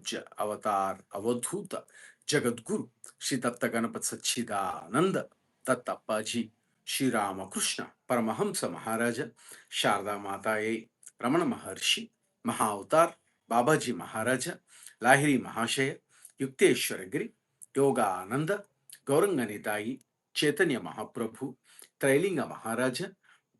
Pujya Avatar Avadhuta Jagadguru Shri Datta Ganapat Sachidananda Dattappaji Shri Ramakrishna Paramahamsa Maharaja Sharda Mataye Ramana Maharshi Mahavatar Babaji Maharaja Lahiri Mahasaya Yukteswaragiri Yogananda Gauranganitayi Chaitanya Mahaprabhu Trailinga Maharaja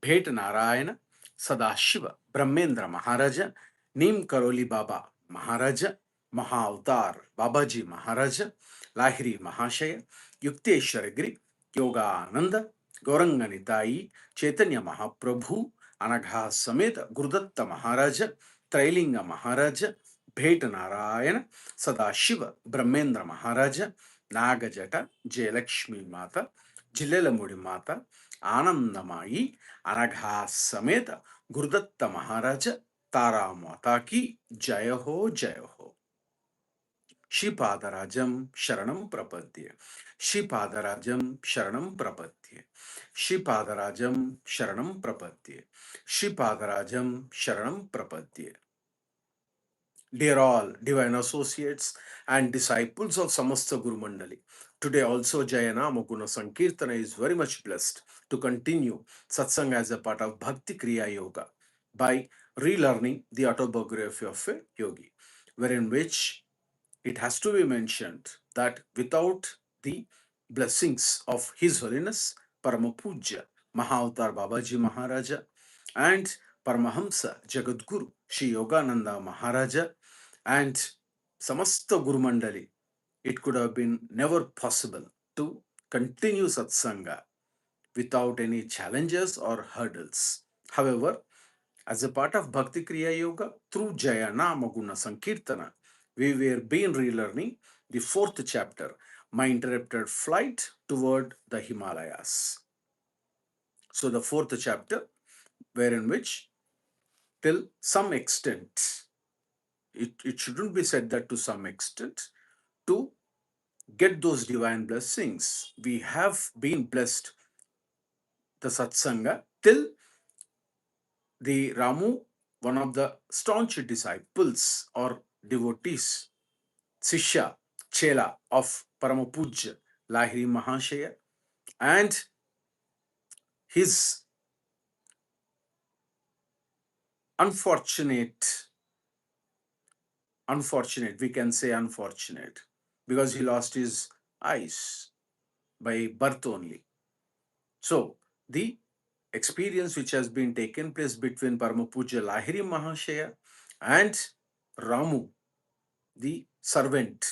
Bhet Narayana Sadashiva Brahmendra Maharaja Neem Karoli Baba Maharaja Mahavatar Babaji Maharaja Lahiri Mahashaya Yukteswaragiri Yogananda Gauranganitayi Chaitanya Mahaprabhu Anagha Sameta Gurudatta Maharaja Trailinga Maharaja Bhet Narayana Sadashiva Brahmendra Maharaja Nagajata Jayalakshmi Mata Jillelamudi Mata Anandamayi Anagha Sameta Gurudatta Maharaja Tara Mata ki Jaya Ho Jaya Ho. Shipadarajam Sharanam Prapadye. Shipadarajam Sharanam Prapadye. Shipadarajam Sharanam Prapadye. Shipadarajam Sharanam Prapadye. Dear all divine associates and disciples of Samasta Guru Mandali, today also Jayanama Guna Sankirtana is very much blessed to continue Satsanga as a part of Bhakti Kriya Yoga by relearning the autobiography of a yogi, wherein which it has to be mentioned that without the blessings of His Holiness Paramapuja Mahavatar Babaji Maharaja and Paramahamsa Jagadguru Sri Yogananda Maharaja and Samasta Guru Mandali, it could have been never possible to continue Satsanga without any challenges or hurdles. However, as a part of Bhakti Kriya Yoga, through Jayana Maguna Sankirtana, we were being relearning the fourth chapter, My Interrupted Flight Toward the Himalayas. So the fourth chapter, wherein which till some extent, it shouldn't be said that to some extent, to get those divine blessings, we have been blessed the Satsanga till the Ramu, one of the staunch disciples or devotees, Sishya, Chela of Paramapuja Lahiri Mahasaya, and his unfortunate, we can say unfortunate, because he lost his eyes by birth only. So, the experience which has been taken place between Paramapuja Lahiri Mahasaya and Ramu, the servant,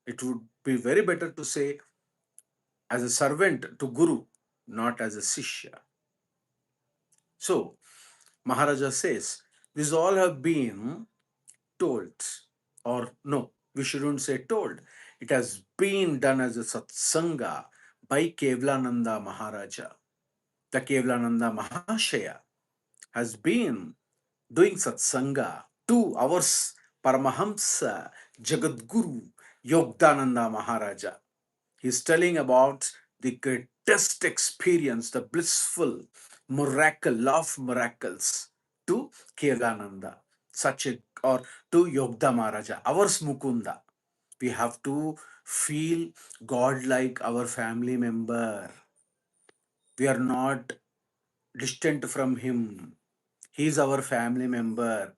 it would be very better to say as a servant to Guru, not as a Sishya. So, Maharaja says, these all have been told, or no, we shouldn't say told. It has been done as a satsanga by Kevlananda Maharaja. The Kevlananda Mahashaya has been doing satsanga to our Paramahamsa Jagadguru Yogananda Maharaja. He's telling about the greatest experience, the blissful miracle of miracles to Kedananda, such a, or to Yogda Maharaja, our Mukunda. We have to feel God like our family member. We are not distant from him. He is our family member.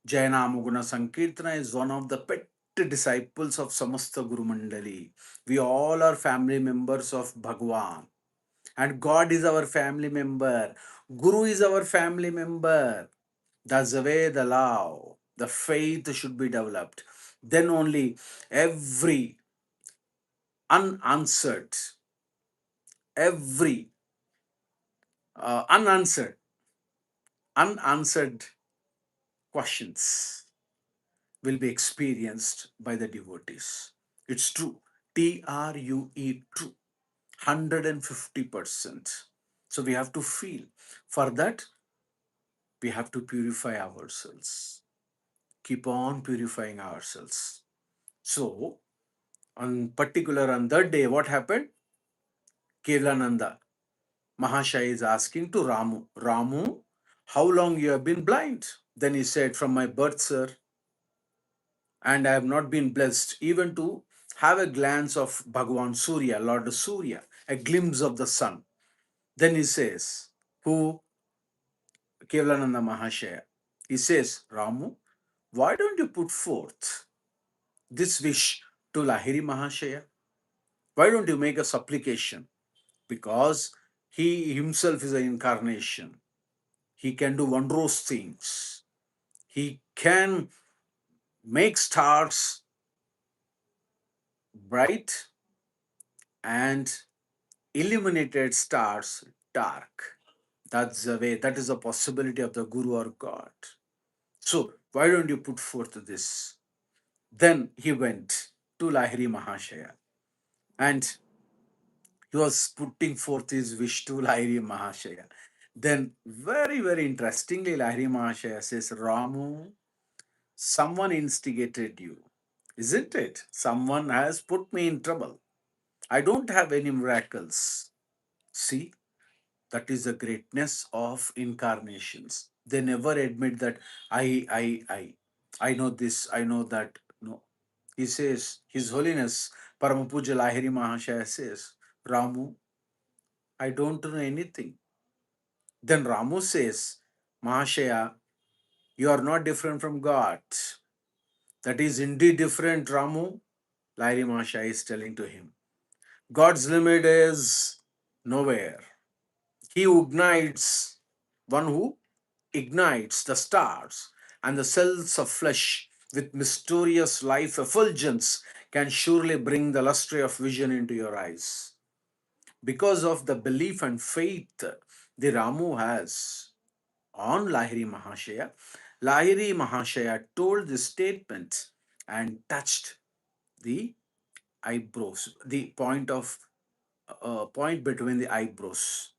Jaina Muguna Sankirtana is one of the pet disciples of Samasta Guru Mandali. We all are family members of Bhagwan. And God is our family member. Guru is our family member. That's the way the love, the faith should be developed. Then only every unanswered, every unanswered questions will be experienced by the devotees. It's true. TRUE, true. 150%. So we have to feel. For that, we have to purify ourselves. Keep on purifying ourselves. So, on that day, what happened? Kevalananda Mahashaya is asking to Ramu, Ramu, how long you have been blind? Then he said, from my birth, sir. and I have not been blessed even to have a glance of Bhagavan Surya, Lord Surya, a glimpse of the sun. Then he says, who Kevalananda Mahashaya, he says, Ramu, why don't you put forth this wish to Lahiri Mahashaya? Why don't you make a supplication? Because he himself is an incarnation. He can do wondrous things. He can make stars bright and illuminated stars dark. That's the way, that is the possibility of the Guru or God. So, why don't you put forth this? Then he went to Lahiri Mahashaya and he was putting forth his wish to Lahiri Mahashaya. Then, very, very interestingly, Lahiri Mahashaya says, Ramu, someone instigated you, isn't it? Someone has put me in trouble. I don't have any miracles. See, that is the greatness of incarnations. They never admit that I know this, I know that. No. He says, His Holiness Paramapuja Lahiri Mahashaya says, Ramu, I don't know anything. Then Ramu says, Mahashaya, you are not different from God. That is indeed different, Ramu. Lahiri Mahashaya is telling to him. God's limit is nowhere. He ignites, one who ignites the stars and the cells of flesh with mysterious life effulgence can surely bring the luster of vision into your eyes. Because of the belief and faith the Ramu has on Lahiri Mahashaya, Lahiri Mahashaya told this statement and touched the eyebrows, the point between the eyebrows.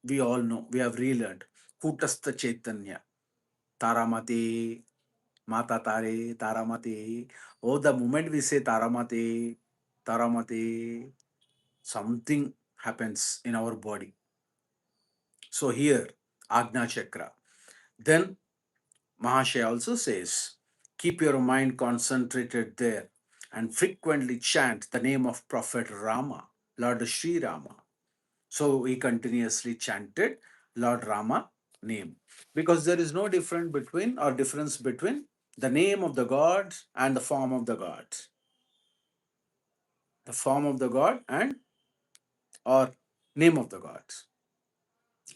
We all know, we have relearned. Kutastha Chaitanya, Taramate, Mata Tare, Taramate. Oh, the moment we say Taramate, Taramate, something happens in our body. So here, Ajna Chakra. Then Mahashaya also says, keep your mind concentrated there and frequently chant the name of Prophet Rama, Lord Sri Rama. So he continuously chanted Lord Rama name because there is no difference between the name of the God and the form of the God. The form of the God and or name of the God,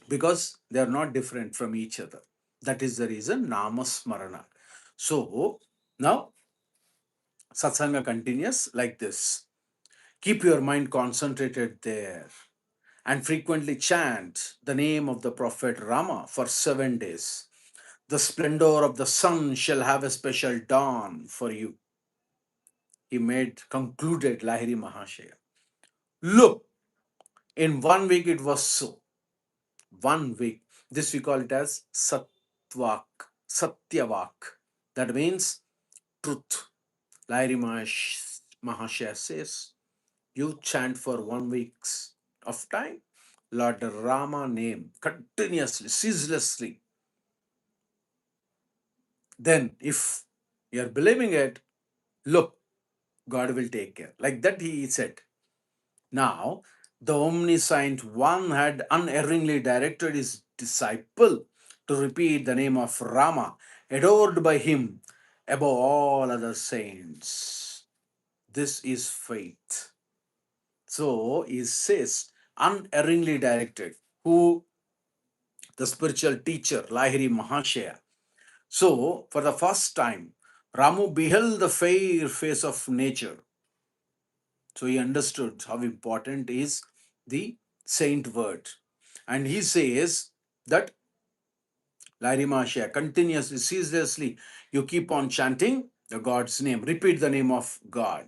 because they are not different from each other. That is the reason Namasmarana. So now Satsanga continues like this. Keep your mind concentrated there and frequently chant the name of the Prophet Rama for 7 days. The splendor of the sun shall have a special dawn for you. He concluded Lahiri Mahashaya. Look, in 1 week it was so. 1 week. This we call it as Satvak, Satyavak. That means truth. Lahiri Mahashaya says, you chant for 1 week's of time, Lord Rama name continuously, ceaselessly. Then, if you are believing it, look, God will take care. Like that, he said. Now, the omniscient one had unerringly directed his disciple to repeat the name of Rama, adored by him above all other saints. This is faith. So, he says, unerringly directed. Who? The spiritual teacher, Lahiri Mahashaya. So, for the first time, Ramu beheld the fair face of nature. So, he understood how important is the saint word. And he says that Lahiri Mahashaya continuously, ceaselessly, you keep on chanting the God's name, repeat the name of God.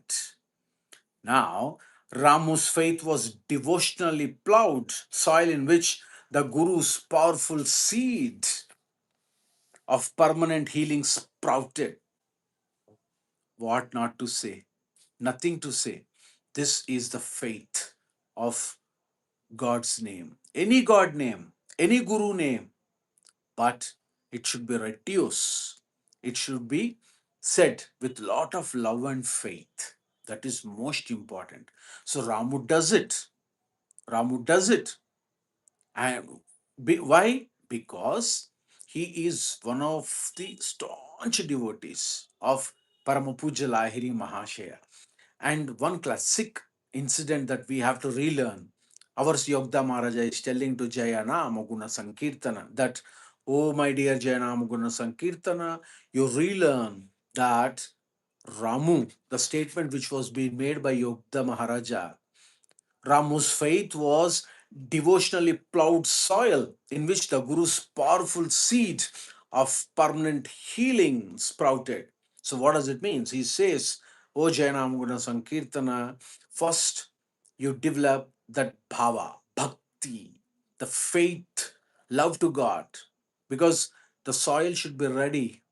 Now, Ramu's faith was devotionally plowed soil in which the Guru's powerful seed of permanent healing sprouted. What not to say? Nothing to say. This is the faith of God's name. Any God name, any Guru name, but it should be reduced. It should be said with lot of love and faith. That is most important. So Ramu does it. Ramu does it. And why? Because he is one of the staunch devotees of Paramapuja Lahiri Mahasaya. And one classic incident that we have to relearn, our Yogda Maharaja is telling to Jayana Amaguna Sankirtana that, oh my dear Jayana Amaguna Sankirtana, you relearn that Ramu, the statement which was being made by Yogda Maharaja, Ramu's faith was devotionally plowed soil in which the Guru's powerful seed of permanent healing sprouted. So, what does it mean? He says, O Jayanamguna Sankirtana, first you develop that bhava, bhakti, the faith, love to God, because the soil should be ready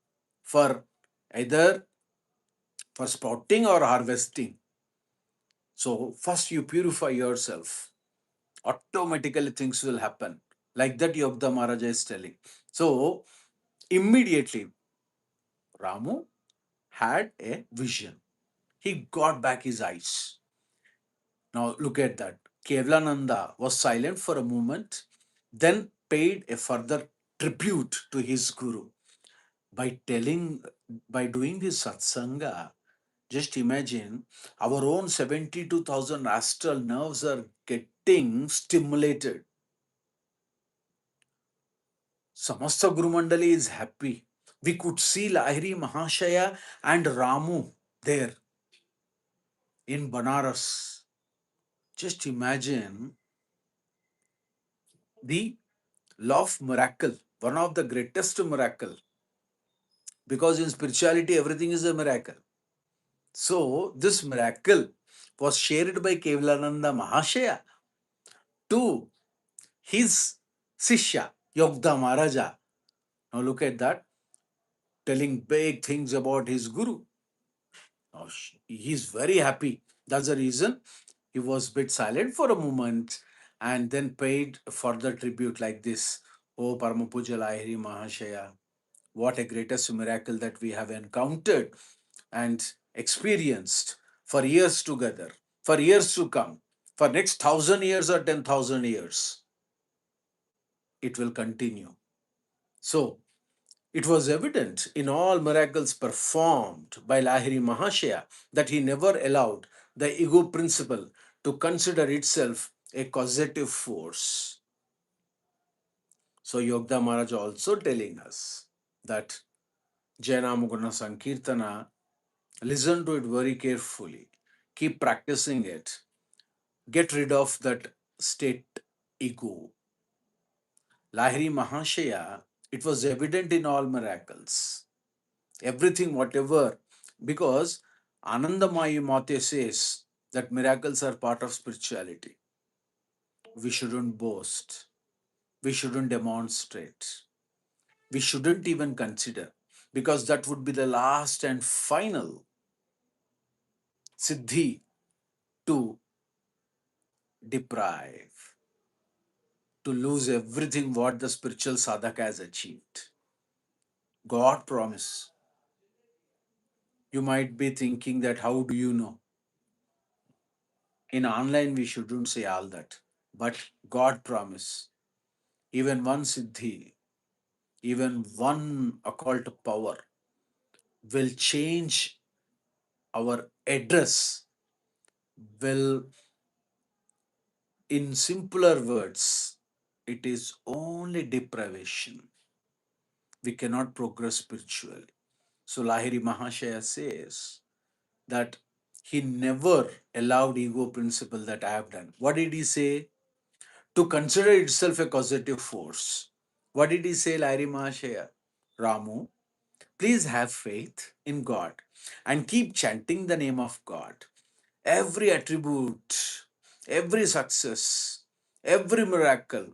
for either for sprouting or harvesting. So, first you purify yourself, automatically things will happen. Like that, Yogda Maharaja is telling. So, immediately, Ramu had a vision. He got back his eyes. Now, look at that. Kevlananda was silent for a moment, then paid a further tribute to his guru by telling, by doing this satsanga. Just imagine our own 72,000 astral nerves are getting stimulated. Samasta Guru Mandali is happy. We could see Lahiri Mahasaya and Ramu there in Banaras. Just imagine the law of miracle, one of the greatest miracle, because in spirituality everything is a miracle. So this miracle was shared by Kevalananda Mahashaya to his Sishya, Yogda Maharaja. Now look at that, telling big things about his Guru. Now, he's very happy. That's the reason he was a bit silent for a moment and then paid further tribute like this. Oh, Paramapuja Lahiri Mahashaya, what a greatest miracle that we have encountered and experienced for years together, for years to come, for next 1,000 years or 10,000 years. It will continue. So, it was evident in all miracles performed by Lahiri Mahashaya that he never allowed the ego principle to consider itself a causative force. So Yogda Maharaj also telling us that Jayanamuguna Sankirtana, listen to it very carefully, keep practicing it, get rid of that state ego. Lahiri Mahashaya, it was evident in all miracles. Everything, whatever, because Anandamayi Mate says that miracles are part of spirituality. We shouldn't boast. We shouldn't demonstrate. We shouldn't even consider, because that would be the last and final siddhi to deprive, to lose everything what the spiritual sadhaka has achieved. God promise. You might be thinking that how do you know? In online, we shouldn't say all that. But God promise, even one siddhi, even one occult power will change our address, will, in simpler words, it is only deprivation. We cannot progress spiritually. So Lahiri Mahashaya says that he never allowed ego principle that I have done. What did he say? To consider itself a causative force. What did he say, Lahiri Mahashaya? Ramu, please have faith in God and keep chanting the name of God. Every attribute, every success, every miracle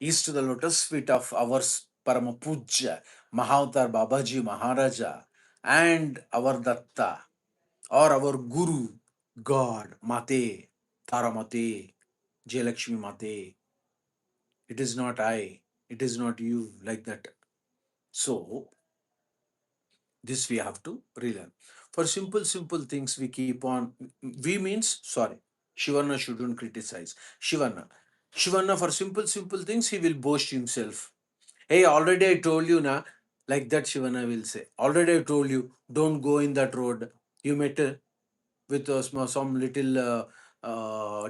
is to the lotus feet of our Paramapuja, Mahavatar Babaji Maharaja, and our Datta, or our Guru, God, Mate, Taramate, Jayalakshmi Mate. It is not I, it is not you, like that. So, This we have to relearn. For simple things, we keep on. We means, sorry, Shivana shouldn't criticize. Shivana, for simple things, he will boast himself. Hey, already I told you, na. Like that, Shivana will say. Already I told you, don't go in that road. You met with some little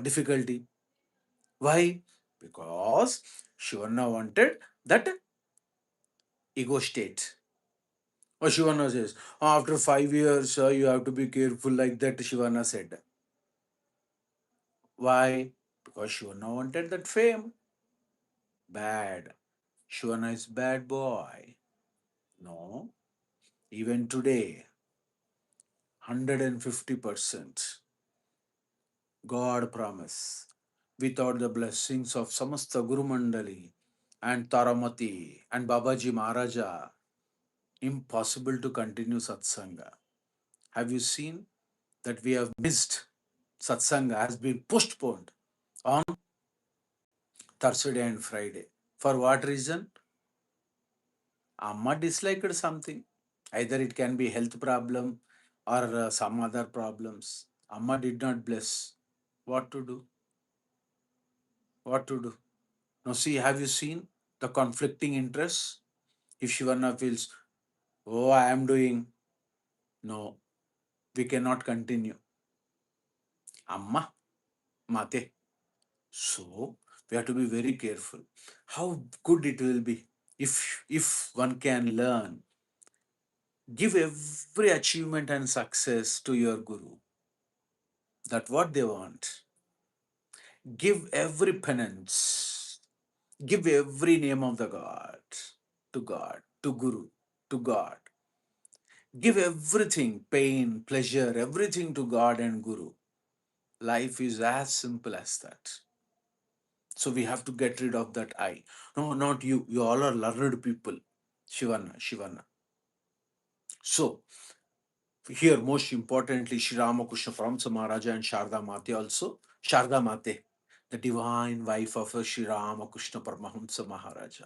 difficulty. Why? Because Shivana wanted that ego state. Or Shivana says, after 5 years, you have to be careful, like that, Shivana said. Why? Because Shivana wanted that fame. Bad. Shivana is bad boy. No. Even today, 150% God promise. Without the blessings of Samasta Guru Mandali and Taramati and Babaji Maharaja, impossible to continue Satsanga. Have you seen that we have missed? Satsanga has been postponed on Thursday and Friday. For what reason? Amma disliked something. Either it can be health problem or some other problems. Amma did not bless. What to do? What to do? Now see, have you seen the conflicting interests? If Shivana feels, oh, I am doing, no, we cannot continue. Amma, mate. So we have to be very careful. How good it will be if one can learn. Give every achievement and success to your guru. That what they want. Give every penance. Give every name of the God, to Guru, to God. Give everything, pain, pleasure, everything to God and Guru. Life is as simple as that. So we have to get rid of that I. No, not you. You all are learned people. Shivana. So here, most importantly, Sri Ramakrishna Paramsa Maharaja and Sharda Mate also. Sharda Mate, the divine wife of Sri Ramakrishna Paramahansa Maharaja.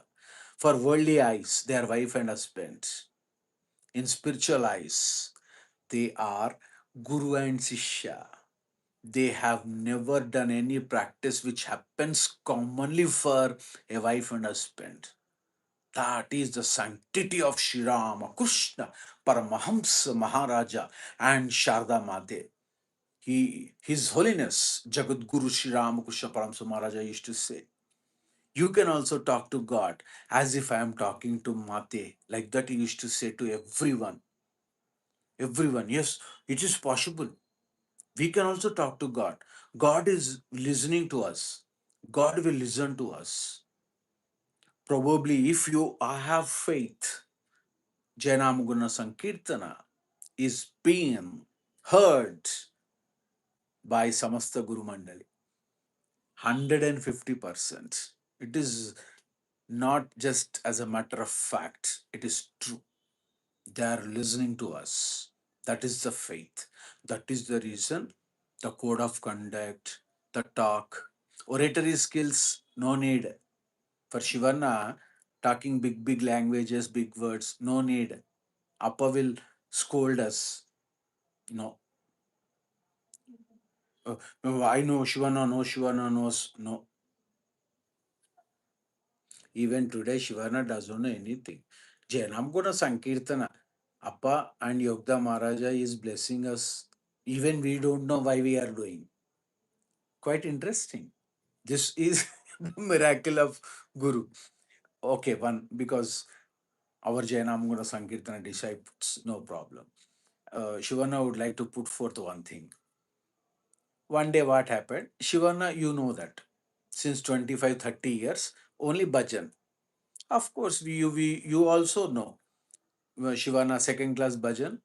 For worldly eyes, they are wife and husband. In spiritual eyes, they are Guru and Sishya. They have never done any practice which happens commonly for a wife and husband. That is the sanctity of Sri Ramakrishna Paramahamsa Maharaja and Sharda Mate. His Holiness Jagat Guru Sri Ramakrishna Paramahamsa Maharaja used to say, you can also talk to God as if I am talking to Mate. Like that he used to say to everyone. Everyone, yes, it is possible. We can also talk to God. God is listening to us. God will listen to us. Probably if you have faith, Jainamuguna Sankirtana is being heard by Samasta Guru Mandali. 150%. It is not just as a matter of fact, it is true. They are listening to us. That is the faith. That is the reason the code of conduct, the talk, oratory skills, no need. For Shivana, talking big languages, big words, no need. Appa will scold us. No. No, I know Shivana, no, Shivana knows. No. Even today, Shivana doesn't know anything. Jainam Guna Sankirtana. Appa and Yogda Maharaja is blessing us. Even we don't know why we are doing. Quite interesting. This is the miracle of Guru. Okay, one, because our Jainam Guna Sankirtana disciples, no problem. Shivana would like to put forth one thing. One day what happened? Shivana, you know that. Since 25, 30 years, only bhajan. Of course, you also know. Shivana second class bhajan,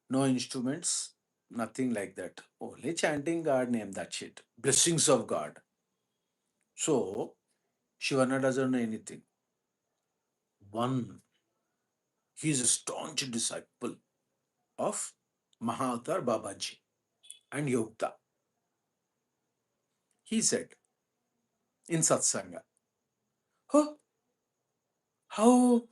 no instruments, nothing like that. Only chanting God name, that shit. Blessings of God. So, Shivana doesn't know anything. One, he is a staunch disciple of Mahavatar Babaji and Yogda. He said in Satsanga, huh, how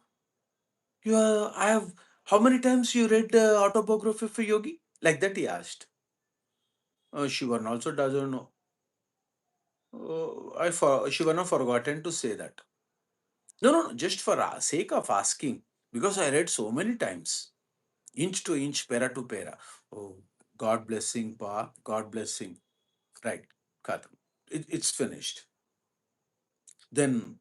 I have How many times you read the autobiography of a yogi? Like that he asked. Shivan also doesn't know. Shivana forgotten to say that. No, no, no, just for sake of asking. Because I read so many times. Inch to inch, para to para. Oh, God blessing, Pa. God blessing. Right. Khatam. It's finished. Then,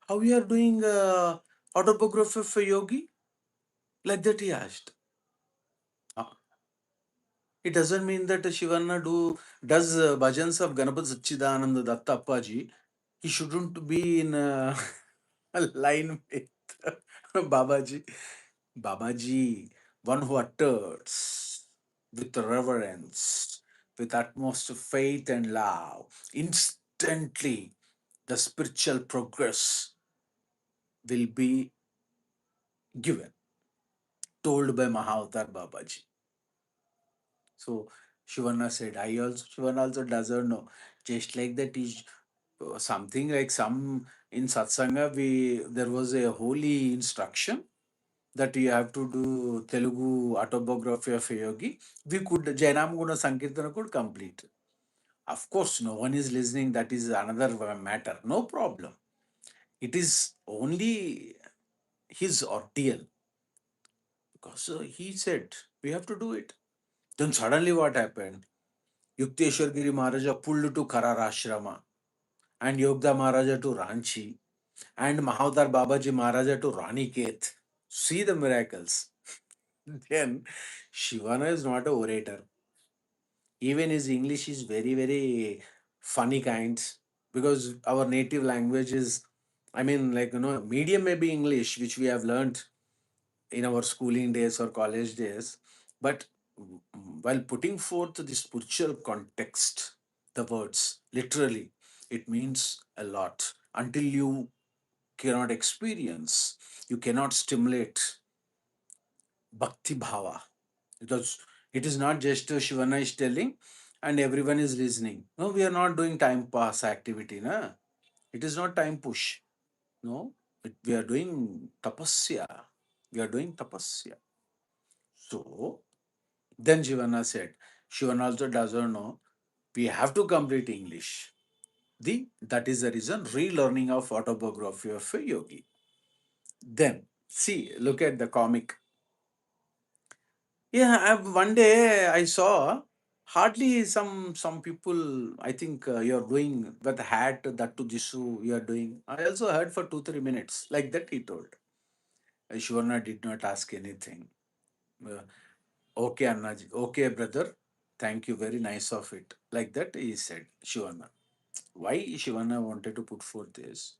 how we are doing autobiography of a yogi? Like that he asked. Uh, It doesn't mean that Shivana does bhajans of Ganapati Sachidananda Datta Appaji. He shouldn't be in a line with Babaji. Babaji, one who utters with reverence, with utmost faith and love, instantly the spiritual progress will be given, told by Mahavatar Babaji. So Shivana said, Shivana also doesn't know. Just like that is something like some in Satsanga, there was a holy instruction that you have to do Telugu autobiography of a yogi. We could, Jainam Guna Sankirtana could complete. Of course, no one is listening. That is another matter. No problem. It is only his ordeal because he said we have to do it. Then suddenly what happened? Yukteswar Giri Maharaja pulled to Karar Ashrama and Yogda Maharaja to Ranchi and Mahavatar Babaji Maharaja to Raniket. See the miracles. Then Shivana is not a orator. Even his English is very, very funny kinds because our native language is, I mean, like, medium may be English, which we have learned in our schooling days or college days. But while putting forth the spiritual context, the words, literally, it means a lot. Until you cannot experience, you cannot stimulate bhakti bhava. Because it is not just Shivana is telling and everyone is listening. No, we are not doing time pass activity. Na? It is not time push. No, we are doing tapasya. We are doing tapasya. So then Shivana said, Shivana also doesn't know. We have to complete English. That is the reason relearning of autobiography of a yogi. Then see, look at the comic. Yeah, one day I saw hardly some people. I think you're doing with the hat that to Jisoo. You are doing. I also heard for 2 3 minutes like that. He told. Shivana did not ask anything. Uh, okay, Annaji. Okay, brother. Thank you. Very nice of it. Like that he said. Shivana. Why Shivana wanted to put forth this?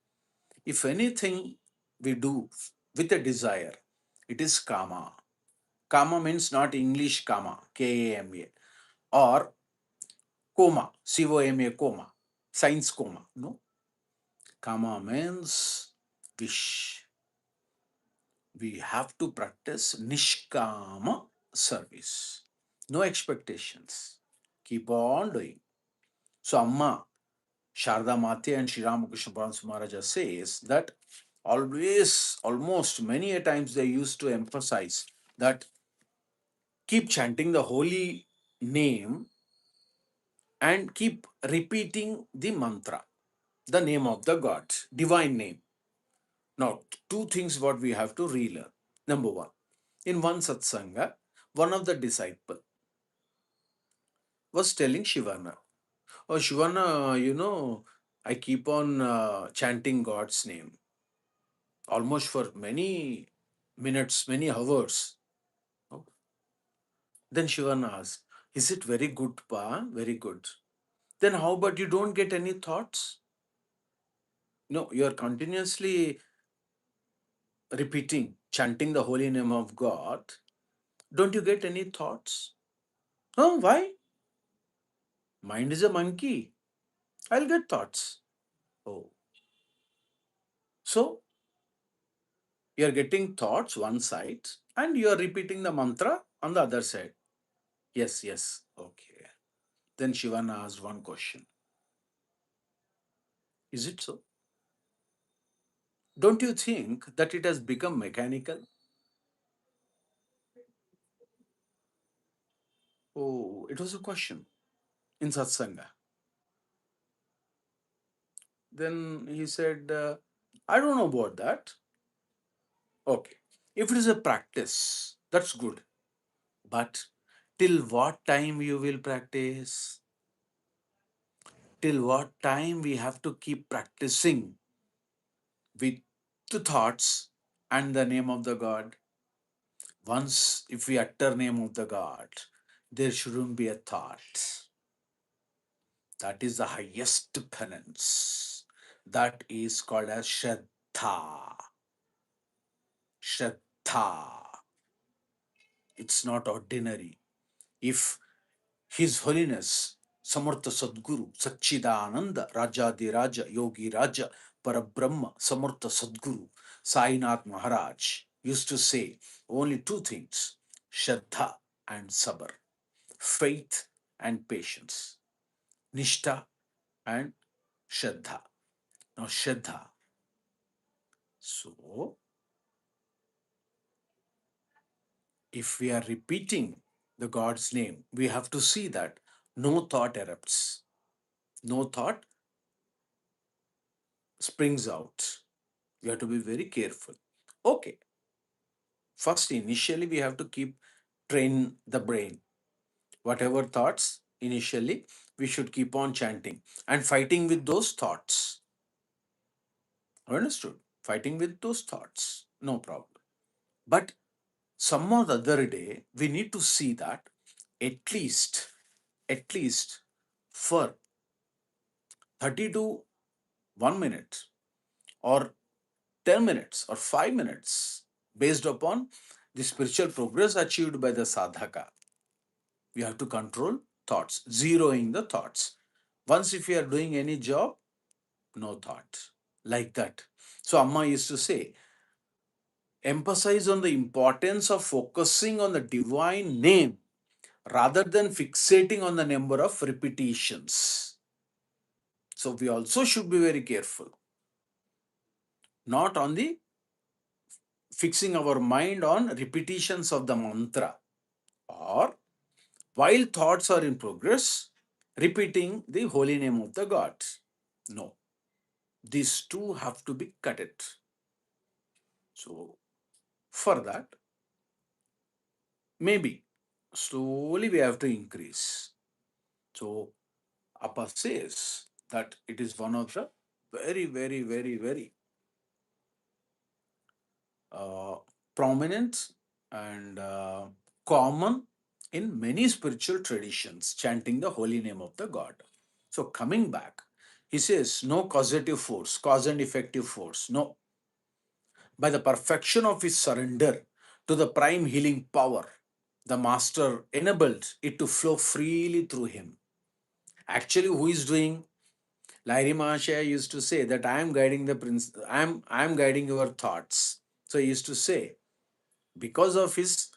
If anything we do with a desire, it is kama. Kama means not English kama, Kama, or coma, COMA, coma, science coma. No, kama means wish. We have to practice Nishkama service. No expectations. Keep on doing. So Amma, Sharda Mati and Sri Ramakrishna Paramahansa Maharaja says that always, almost many a times they used to emphasize that keep chanting the holy name and keep repeating the mantra, the name of the God, divine name. Now, two things what we have to relearn. Number one, in one satsanga, one of the disciple was telling Shivana, "Oh, Shivana, I keep on chanting God's name almost for many minutes, many hours." Oh. Then Shivana asked, "Is it very good, Pa? Very good. Then how about you don't get any thoughts? No, you are continuously repeating, chanting the holy name of God. Don't you get any thoughts? Oh, why? Mind is a monkey. I'll get thoughts. Oh, so you're getting thoughts one side and you're repeating the mantra on the other side. Yes, yes. Okay. Then Shivana asked one question. Is it so? Don't you think that it has become mechanical? Oh, it was a question in Satsanga. Then he said, I don't know about that. Okay. If it is a practice, that's good. But till what time you will practice? Till what time we have to keep practicing with the thoughts and the name of the God? Once, if we utter name of the God, there shouldn't be a thought. That is the highest penance. That is called as Shraddha. Shraddha. It's not ordinary. If His Holiness Samartha Sadguru Satchidananda Rajadi Raja Yogi Raja Parabrahma Samartha Sadguru Sainath Maharaj used to say only two things: Shraddha and Sabr, faith and patience, Nishta and Shraddha. Now, Shraddha. So, if we are repeating the God's name, we have to see that no thought erupts, no thought springs out. We have to be very careful. Okay, first, initially, we have to keep train the brain. Whatever thoughts, initially, we should keep on chanting and fighting with those thoughts. Understood? Fighting with those thoughts, no problem. But some or the other day, we need to see that at least, at least for 30 to 1 minute or 10 minutes or 5 minutes, based upon the spiritual progress achieved by the sadhaka, we have to control thoughts, zeroing the thoughts. Once if we are doing any job, no thought, like that. So Amma used to say, emphasize on the importance of focusing on the divine name rather than fixating on the number of repetitions. So we also should be very careful, not on the fixing our mind on repetitions of the mantra, or while thoughts are in progress, repeating the holy name of the God. No, these two have to be cut it. So for that, maybe slowly we have to increase. So Appa says that it is one of the very, very, very, very uh, prominent and common in many spiritual traditions, chanting the holy name of the God. So, coming back, he says, no causative force, cause and effective force. No, by the perfection of his surrender to the prime healing power, the master enabled it to flow freely through him. Actually, who is doing? Lahiri Mahasaya used to say that I am guiding the prince, I am guiding your thoughts. So he used to say, because of his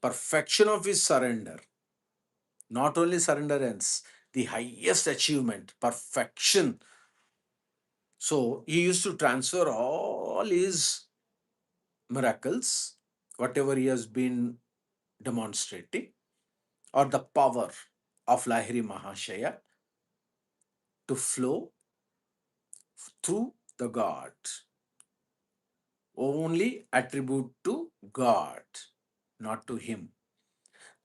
perfection of his surrender, not only surrenderance, the highest achievement, perfection. So he used to transfer all his miracles, whatever he has been demonstrating, or the power of Lahiri Mahashaya to flow through the God. Only attribute to God, not to him.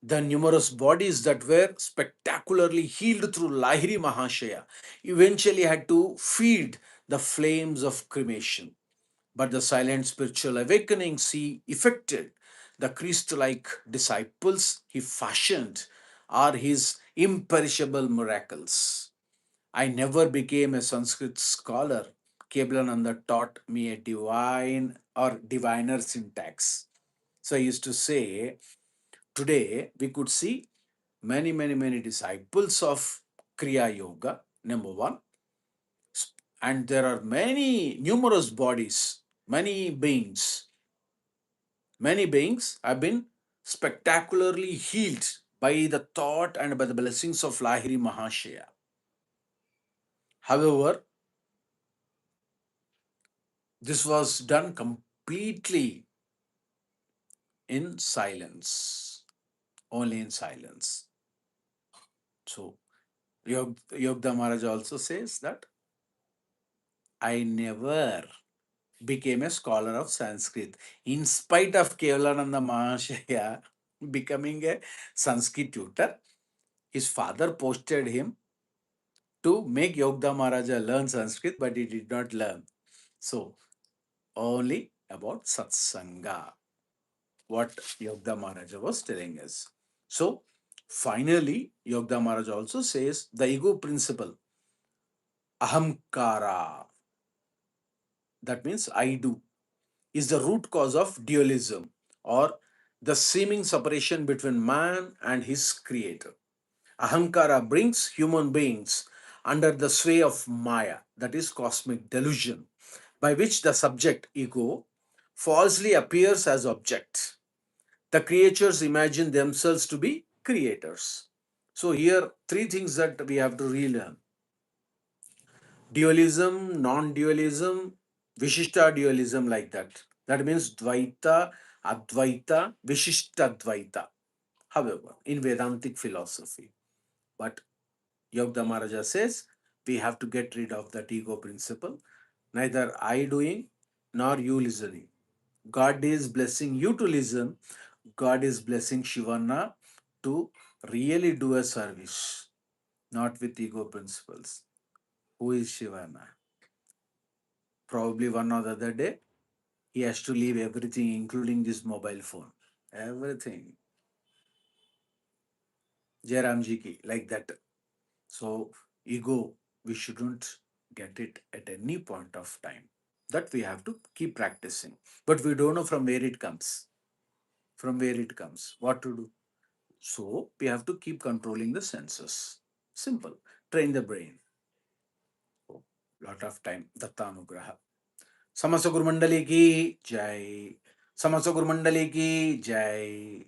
The numerous bodies that were spectacularly healed through Lahiri Mahashaya eventually had to feed the flames of cremation. But the silent spiritual awakenings he effected, the Christ like disciples he fashioned, are his imperishable miracles. I never became a Sanskrit scholar. Keblananda taught me a divine or diviner syntax. So I used to say, today we could see many, many, many disciples of Kriya Yoga, number one. And there are many, numerous bodies, many beings have been spectacularly healed by the thought and by the blessings of Lahiri Mahashaya. However, This was done completely in silence, only in silence. So Yogda Maharaj also says that I never became a scholar of Sanskrit. In spite of Kevalananda Mahashaya becoming a Sanskrit tutor, his father posted him to make Yogda Maharaja learn Sanskrit, but he did not learn. So, only about Satsanga, what Yogda Maharaja was telling us. So, finally, Yogda Maharaj also says the ego principle, Ahamkara, that means I do, is the root cause of dualism or the seeming separation between man and his creator. Ahamkara brings human beings under the sway of Maya, that is cosmic delusion, by which the subject ego falsely appears as object. The creatures imagine themselves to be creators. So here three things that we have to relearn: dualism, non-dualism, Vishishta dualism, like that. That means Dvaita, Advaita, Vishishta Dvaita. However, in Vedantic philosophy, but Yogda Maharaja says we have to get rid of that ego principle. Neither I doing nor you listening. God is blessing you to listen. God is blessing Shivana to really do a service, not with ego principles. Who is Shivana? Probably one or the other day, he has to leave everything, including this mobile phone. Everything. Jairamji ki, like that. So, ego, we shouldn't get it at any point of time. That we have to keep practicing. But we don't know from where it comes. From where it comes. What to do. So, we have to keep controlling the senses. Simple. Train the brain. Oh, lot of time. Dattanugraha. समस्त गुरु मंडली की जय, समस्त गुरु मंडली की जय.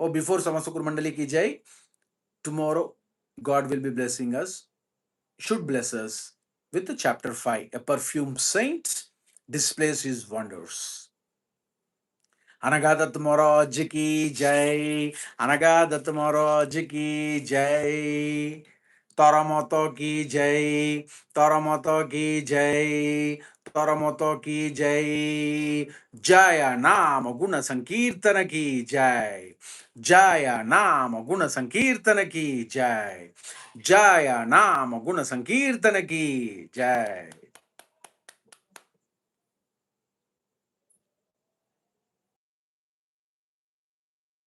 Oh, before समस्त गुरु मंडली की जय, tomorrow God will be blessing us, should bless us with the chapter 5, a perfumed saint displays his wonders. అనగాదత్ మొరాజ్కి జై, అనగాదత్ మొరాజ్కి జై, తరమత की जय, తరమత की जय, తరమత की जय. जय नाम गुण संकीर्तन की जय, जय नाम गुण संकीर्तन की जय, जय नाम गुण संकीर्तन की जय.